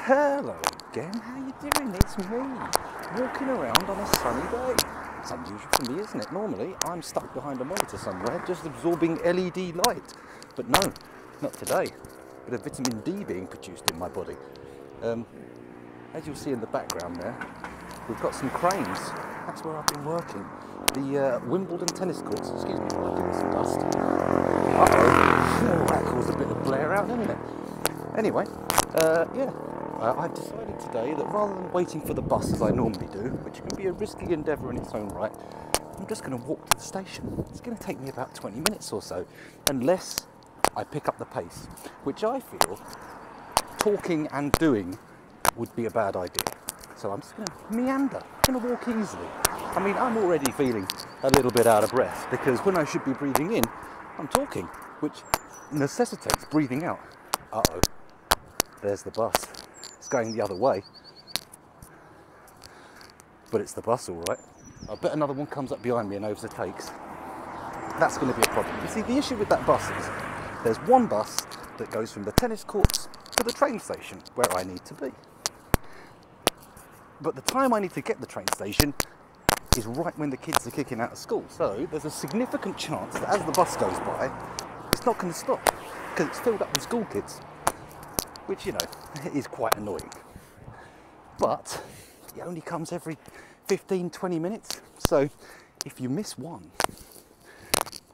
Hello again, how you doing? It's me, walking around on a sunny day. It's unusual for me, isn't it? Normally, I'm stuck behind a monitor somewhere, just absorbing LED light. But no, not today. Bit of vitamin D being produced in my body. As you'll see in the background there, we've got some cranes. That's where I've been working. The Wimbledon tennis courts. Excuse me while I do some dust. Uh-oh. That caused a bit of blare out, didn't it? Anyway, I've decided today that rather than waiting for the bus as I normally do, which can be a risky endeavour in its own right, I'm just going to walk to the station. It's going to take me about 20 minutes or so, unless I pick up the pace, which I feel talking and doing would be a bad idea. So I'm just going to meander, I'm going to walk easily. I mean, I'm already feeling a little bit out of breath because when I should be breathing in, I'm talking, which necessitates breathing out. Uh-oh, there's the bus. It's going the other way, but it's the bus all right. I bet another one comes up behind me and overtakes. That's going to be a problem. You see, the issue with that bus is there's one bus that goes from the tennis courts to the train station where I need to be. But the time I need to get the train station is right when the kids are kicking out of school. So there's a significant chance that as the bus goes by, it's not going to stop because it's filled up with school kids. Which, you know, is quite annoying. But it only comes every 15-20 minutes. So if you miss one,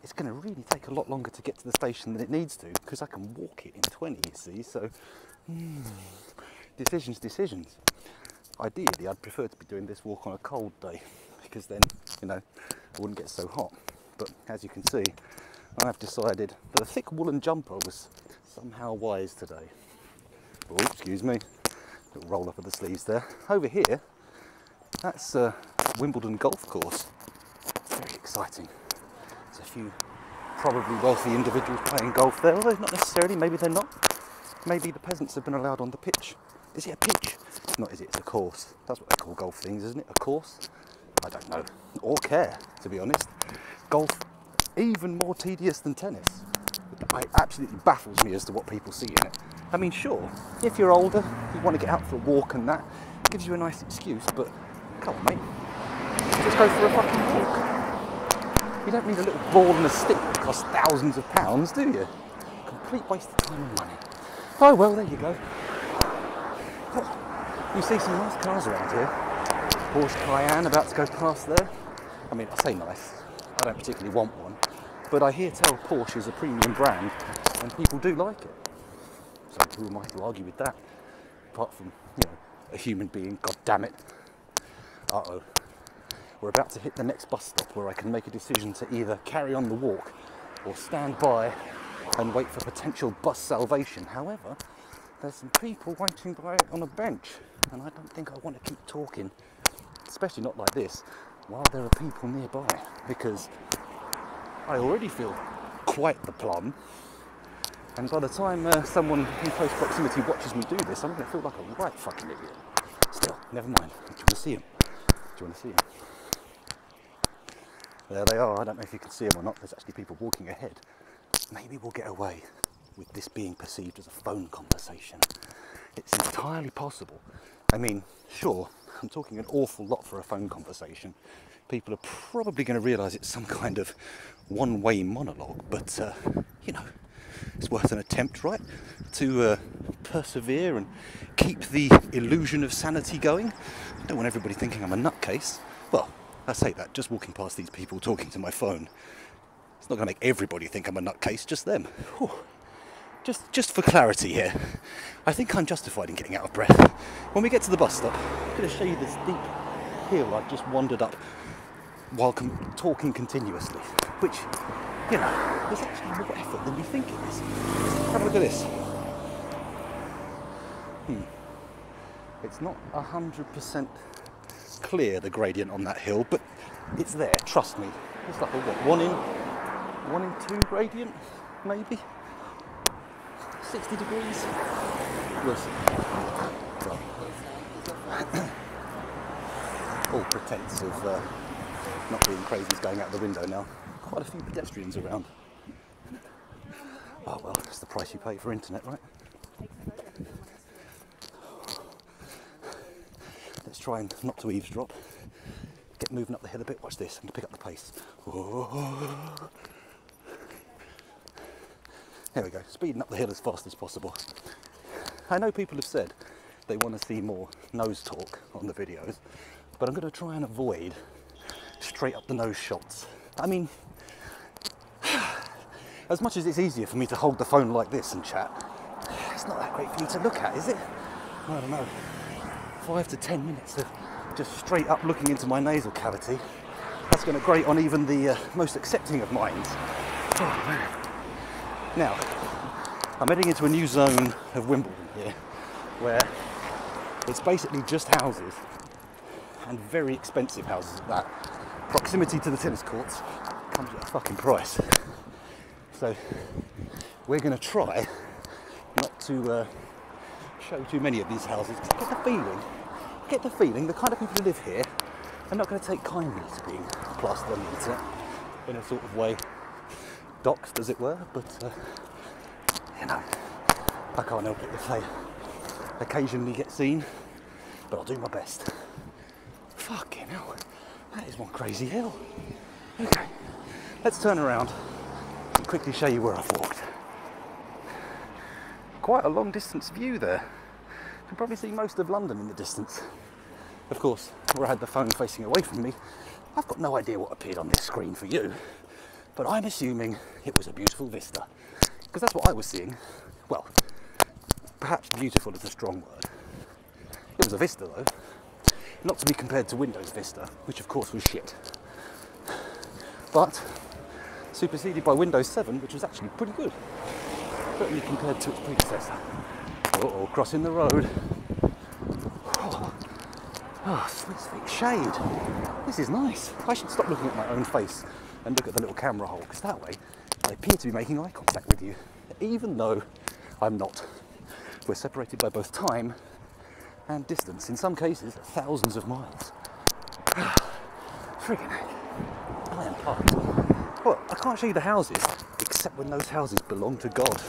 it's going to really take a lot longer to get to the station than it needs to, because I can walk it in 20, you see. So, decisions. Ideally, I'd prefer to be doing this walk on a cold day, because then, you know, I wouldn't get so hot. But as you can see, I've decided that a thick woolen jumper was somehow wise today. Oh, excuse me, little roll up of the sleeves there. Over here, that's Wimbledon golf course. Very exciting. There's a few probably wealthy individuals playing golf there, although not necessarily, maybe they're not. Maybe the peasants have been allowed on the pitch. Is it a pitch? Not is it, it's a course. That's what they call golf things, isn't it? A course? I don't know, or care, to be honest. Golf, even more tedious than tennis. It absolutely baffles me as to what people see in it. I mean, sure, if you're older, you want to get out for a walk and that, gives you a nice excuse, but come on, mate, just go for a fucking walk. You don't need a little ball and a stick that costs thousands of pounds, do you? Complete waste of time and money. Oh well, there you go. You see some nice cars around here. Porsche Cayenne about to go past there. I mean, I say nice, I don't particularly want one, but I hear tell Porsche is a premium brand and people do like it. So who am I to argue with that? Apart from, you know, a human being, god damn it. Uh-oh. We're about to hit the next bus stop where I can make a decision to either carry on the walk or stand by and wait for potential bus salvation. However, there's some people waiting by on a bench and I don't think I want to keep talking, especially not like this, while there are people nearby, because I already feel quite the plum. And by the time someone in close proximity watches me do this, I'm going to feel like a right fucking idiot. Still, never mind. Do you want to see him? Do you want to see him? There they are. I don't know if you can see them or not. There's actually people walking ahead. Maybe we'll get away with this being perceived as a phone conversation. It's entirely possible. I mean, sure, I'm talking an awful lot for a phone conversation. People are probably going to realise it's some kind of one-way monologue, but, you know, it's worth an attempt, right? To persevere and keep the illusion of sanity going. I don't want everybody thinking I'm a nutcase. Well, I say that, just walking past these people talking to my phone. It's not going to make everybody think I'm a nutcase, just them. Whew. Just for clarity here, I think I'm justified in getting out of breath. When we get to the bus stop, I'm going to show you this deep hill I've just wandered up while talking continuously, which, you know, is actually more effort than we think it is. Have a look at this. It's not 100% clear, the gradient on that hill, but it's there, trust me. It's like a what, 1 in 2 gradient, maybe? 60 degrees? We'll see. All pretense of not being crazy is going out the window now. Quite a few pedestrians around. Oh well, that's the price you pay for internet, right? Let's try and not to eavesdrop. Get moving up the hill a bit. Watch this. I'm going to pick up the pace. Oh. There we go. Speeding up the hill as fast as possible. I know people have said they want to see more nose talk on the videos, but I'm going to try and avoid straight up the nose shots. I mean, as much as it's easier for me to hold the phone like this and chat, it's not that great for you to look at, is it? I don't know. 5 to 10 minutes of just straight up looking into my nasal cavity. That's going to grate on even the most accepting of minds. Oh man. Now, I'm heading into a new zone of Wimbledon here, where it's basically just houses, and very expensive houses at that. Proximity to the tennis courts comes at a fucking price. So we're going to try not to show too many of these houses, because I get the feeling the kind of people who live here are not going to take kindly to being plastered on the internet in a sort of way, doxed as it were, but you know, I can't help it if they occasionally get seen, but I'll do my best. Fucking hell, that is one crazy hill. Okay, let's turn around and quickly show you where I've walked. Quite a long distance view there. You can probably see most of London in the distance. Of course, where I had the phone facing away from me, I've got no idea what appeared on this screen for you, but I'm assuming it was a beautiful vista, because that's what I was seeing. Well, perhaps beautiful is a strong word. It was a vista though, not to be compared to Windows Vista, which of course was shit, but superseded by Windows 7, which was actually pretty good, certainly compared to its predecessor. Uh-oh, crossing the road. Oh, sweet shade. This is nice. I should stop looking at my own face and look at the little camera hole, because that way I appear to be making eye contact with you, even though I'm not. We're separated by both time and distance, in some cases thousands of miles. Friggin' heck. I am pumped. Well, I can't show you the houses, except when those houses belong to God.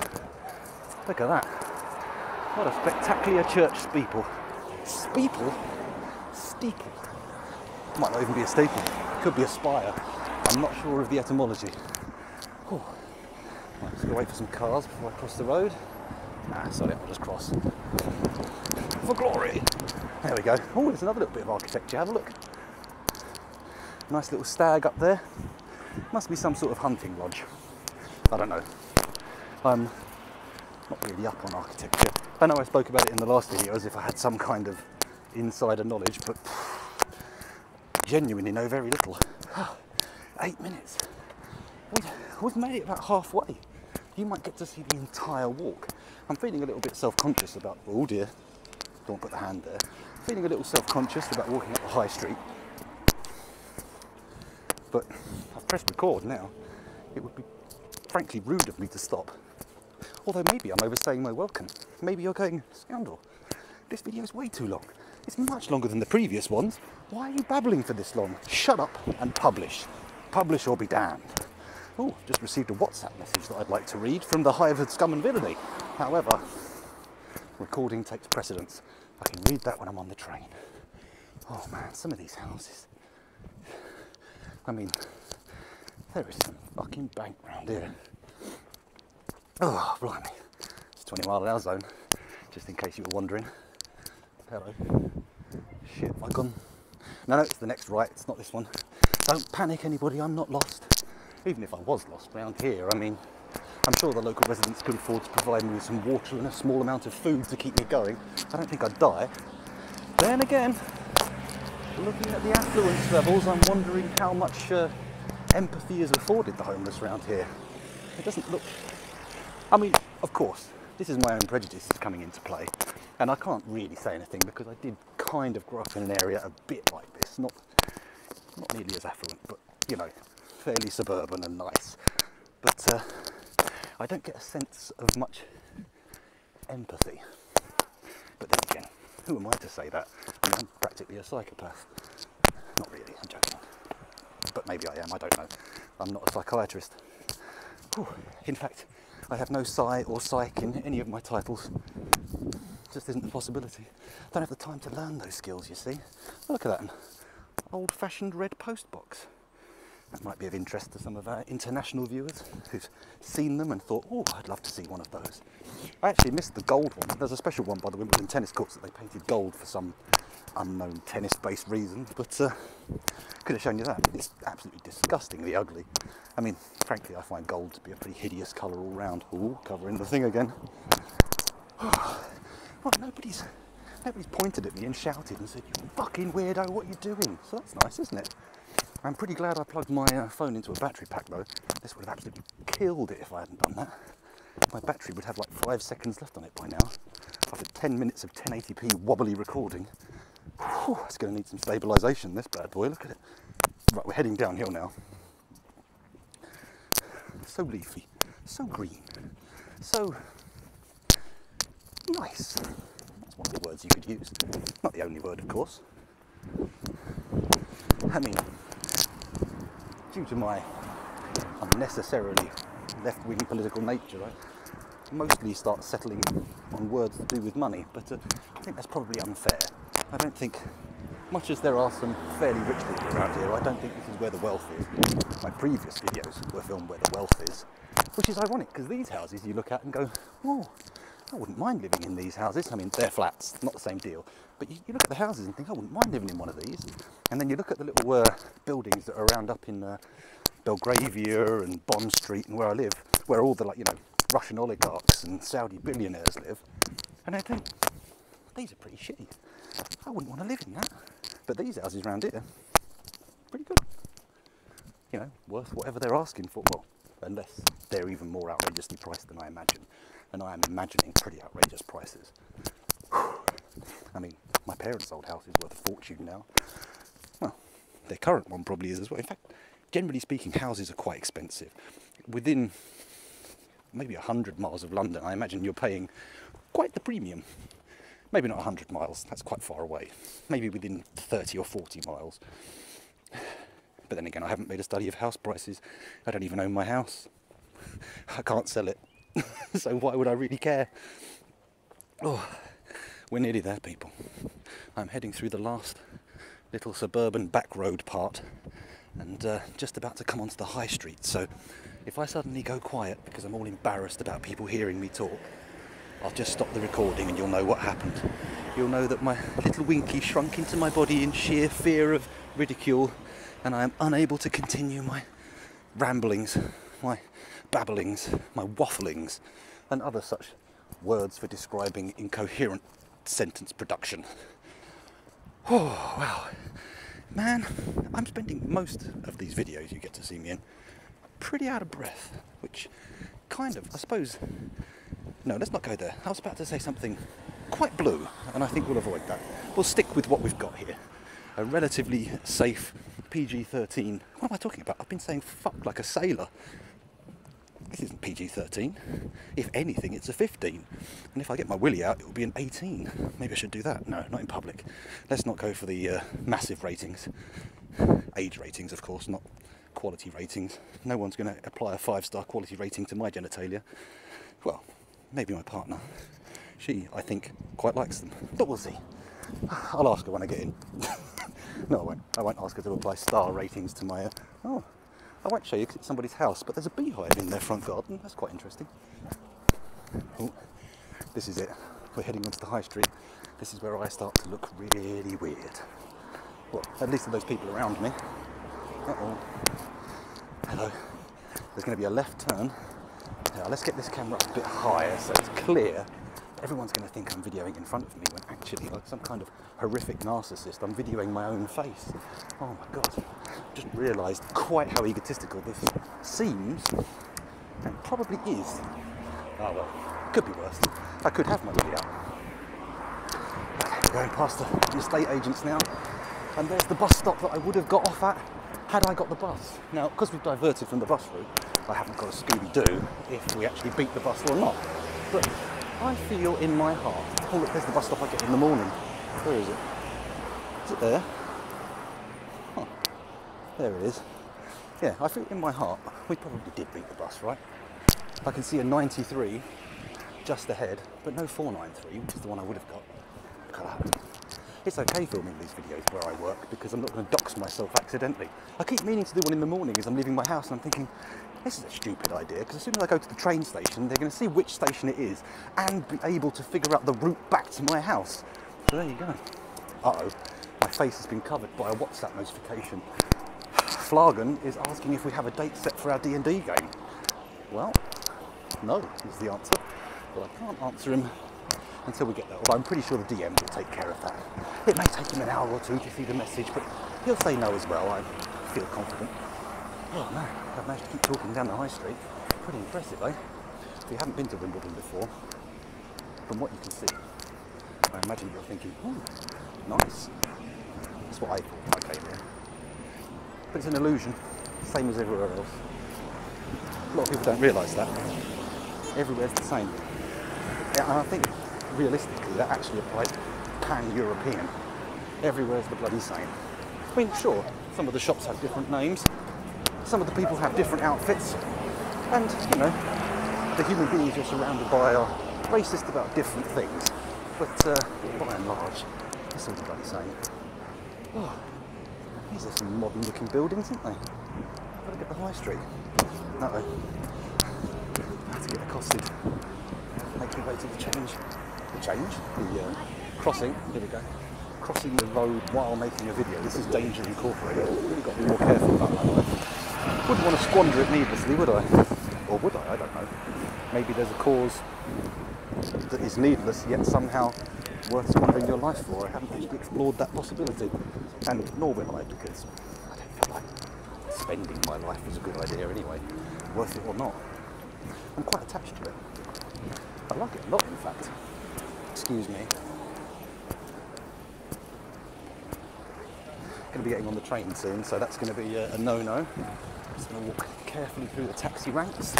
Look at that. What a spectacular church steeple. Steeple? Steeple. Might not even be a steeple. Could be a spire. I'm not sure of the etymology. Oh. Right, just gonna wait for some cars before I cross the road. Nah, sorry, I'll just cross. For glory! There we go. Oh, there's another little bit of architecture. Have a look. Nice little stag up there. Must be some sort of hunting lodge. I don't know. I'm not really up on architecture. I know I spoke about it in the last video as if I had some kind of insider knowledge, but genuinely know very little. 8 minutes. We've made it about halfway. You might get to see the entire walk. I'm feeling a little bit self-conscious about, oh dear, don't put the hand there. Feeling a little self-conscious about walking up the high street. But I've pressed record now. It would be frankly rude of me to stop. Although maybe I'm overstaying my welcome. Maybe you're going, scoundrel, this video is way too long. It's much longer than the previous ones. Why are you babbling for this long? Shut up and publish. Publish or be damned. Oh, just received a WhatsApp message that I'd like to read from the hive of scum and villainy. However, recording takes precedence. I can read that when I'm on the train. Oh man, some of these houses. I mean, there is some fucking bank round here. Oh, blimey. It's 20-mile-an-hour zone, just in case you were wondering. Hello. Shit, have I gone? No, it's the next right, it's not this one. Don't panic, anybody, I'm not lost. Even if I was lost round here, I mean, I'm sure the local residents could afford to provide me with some water and a small amount of food to keep me going. I don't think I'd die. Then again, looking at the affluence levels, I'm wondering how much empathy is afforded the homeless round here. It doesn't look... I mean, of course, this is my own prejudices coming into play, and I can't really say anything because I did kind of grow up in an area a bit like this, not nearly as affluent, but, you know, fairly suburban and nice. But I don't get a sense of much empathy. But then again, who am I to say that? I mean, I'm practically a psychopath. Not really, I'm joking. But maybe I am, I don't know. I'm not a psychiatrist. Whew. In fact, I have no psy or psych in any of my titles. just isn't a possibility. Don't have the time to learn those skills, you see. Look at that, an old-fashioned red post box. That might be of interest to some of our international viewers who've seen them and thought, oh, I'd love to see one of those. I actually missed the gold one. There's a special one by the Wimbledon tennis courts that they painted gold for some unknown tennis-based reason, but could have shown you that. It's absolutely disgustingly ugly. I mean, frankly, I find gold to be a pretty hideous colour all round. Ooh, covering the thing again. Right, nobody's pointed at me and shouted and said, you fucking weirdo, what are you doing? So that's nice, isn't it? I'm pretty glad I plugged my phone into a battery pack though. This would have absolutely killed it if I hadn't done that. My battery would have like 5 seconds left on it by now. After 10 minutes of 1080p wobbly recording. Whew, it's going to need some stabilisation, this bad boy, look at it. Right, we're heading downhill now. So leafy, so green, so nice. That's one of the words you could use. Not the only word, of course. I mean, due to my unnecessarily left-wing political nature, I mostly start settling on words to do with money, but I think that's probably unfair. I don't think, much as there are some fairly rich people around here, I don't think this is where the wealth is. My previous videos were filmed where the wealth is, which is ironic because these houses you look at and go, oh, I wouldn't mind living in these houses. I mean, they're flats, not the same deal. But you look at the houses and think, I wouldn't mind living in one of these. And then you look at the little buildings that are around up in Belgravia and Bond Street and where I live, where all the Russian oligarchs and Saudi billionaires live. And I think, these are pretty shitty. I wouldn't want to live in that. But these houses around here, pretty good. You know, worth whatever they're asking for. Well, unless they're even more outrageously priced than I imagine. And I am imagining pretty outrageous prices. I mean, my parents' old house is worth a fortune now. Well, their current one probably is as well. In fact, generally speaking, houses are quite expensive. Within maybe 100 miles of London, I imagine you're paying quite the premium. Maybe not 100 miles, that's quite far away. Maybe within 30 or 40 miles. But then again, I haven't made a study of house prices. I don't even own my house. I can't sell it. So why would I really care? Oh, we're nearly there, people. I'm heading through the last little suburban back road part and just about to come onto the high street. So if I suddenly go quiet because I'm all embarrassed about people hearing me talk, I'll just stop the recording and you'll know what happened. You'll know that my little winky shrunk into my body in sheer fear of ridicule and I am unable to continue my ramblings, my babblings, my wafflings, and other such words for describing incoherent sentence production. Oh, wow. Man, I'm spending most of these videos you get to see me in pretty out of breath, which kind of, I suppose, no, let's not go there. I was about to say something quite blue, and I think we'll avoid that. We'll stick with what we've got here. A relatively safe PG-13. What am I talking about? I've been saying fuck like a sailor. This isn't PG-13. If anything, it's a 15. And if I get my willy out, it will be an 18. Maybe I should do that. No, not in public. Let's not go for the massive ratings. Age ratings, of course, not quality ratings. No one's going to apply a 5-star quality rating to my genitalia. Well, maybe my partner. She, I think, quite likes them. But we'll see. I'll ask her when I get in. No, I won't. I won't ask her to apply star ratings to my... Oh, I won't show you because it's somebody's house, but there's a beehive in their front garden. That's quite interesting. Oh, this is it. We're heading onto the high street. This is where I start to look really weird. Well, at least to those people around me. Uh-oh. Hello. There's going to be a left turn. Now, let's get this camera up a bit higher so it's clear. Everyone's going to think I'm videoing in front of me when actually, like some kind of horrific narcissist, I'm videoing my own face. Oh my God. Just realised quite how egotistical this seems and probably is. Oh well, could be worse. I could have my willy out. Okay, we're going past the estate agents now, and there's the bus stop that I would have got off at had I got the bus. Now, because we've diverted from the bus route, I haven't got a Scooby-Doo if we actually beat the bus or not. But I feel in my heart, oh look, there's the bus stop I get in the morning. Where is it? Is it there? Oh, there it is. Yeah, I feel in my heart, we probably did beat the bus, right? I can see a 93 just ahead, but no 493, which is the one I would have got. It's okay filming these videos where I work because I'm not going to dox myself accidentally. I keep meaning to do one in the morning as I'm leaving my house, and I'm thinking, this is a stupid idea, because as soon as I go to the train station, they're going to see which station it is and be able to figure out the route back to my house. So there you go. Uh-oh, my face has been covered by a WhatsApp notification. Flagan is asking if we have a date set for our D&D game. Well, no is the answer, but I can't answer him until we get there. Although I'm pretty sure the DM will take care of that. It may take him an hour or two to see the message, but he'll say no as well. I feel confident. Oh no, I've managed to keep talking down the high street. Pretty impressive, eh? If you haven't been to Wimbledon before, from what you can see, I imagine you're thinking, ooh, nice. That's what I thought when I came here. But it's an illusion, same as everywhere else. A lot of people don't realise that. Everywhere's the same. And I think, realistically, that actually applies pan-European. Everywhere's the bloody same. I mean, sure, some of the shops have different names, some of the people have different outfits, and, you know, the human beings you're surrounded by are racist about different things, but by and large, it's all the bloody same. Oh, these are some modern-looking buildings, aren't they? Gotta get the high street. Uh-oh. I have to get accosted. Make me way to the change. The crossing. Here we go. Crossing the road while making a video. This is Danger Incorporated. Really got to be more careful about my life. Wouldn't want to squander it needlessly, would I? Or would I? I don't know. Maybe there's a cause that is needless, yet somehow worth squandering your life for. I haven't actually explored that possibility. And nor will I, because I don't feel like spending my life is a good idea anyway, worth it or not. I'm quite attached to it. I like it a lot, in fact. Excuse me. Going to be getting on the train soon, so that's going to be a no-no. Just going to walk carefully through the taxi ranks,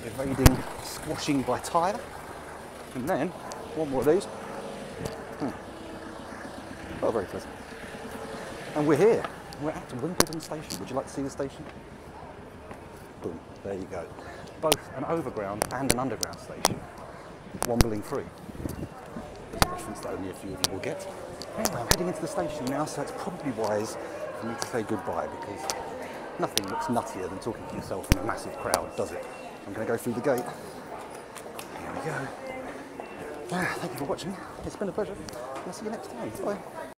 evading squashing by tyre, and then one more of these. Oh, very pleasant. And we're here. We're at Wimbledon Station. Would you like to see the station? Boom, there you go. Both an overground and an underground station. Wombling free. There's a reference that only a few of you will get. Anyway, I'm heading into the station now, so it's probably wise for me to say goodbye, because nothing looks nuttier than talking to yourself in a massive crowd, does it? I'm going to go through the gate. Here we go. Thank you for watching. It's been a pleasure. I'll see you next time. Bye.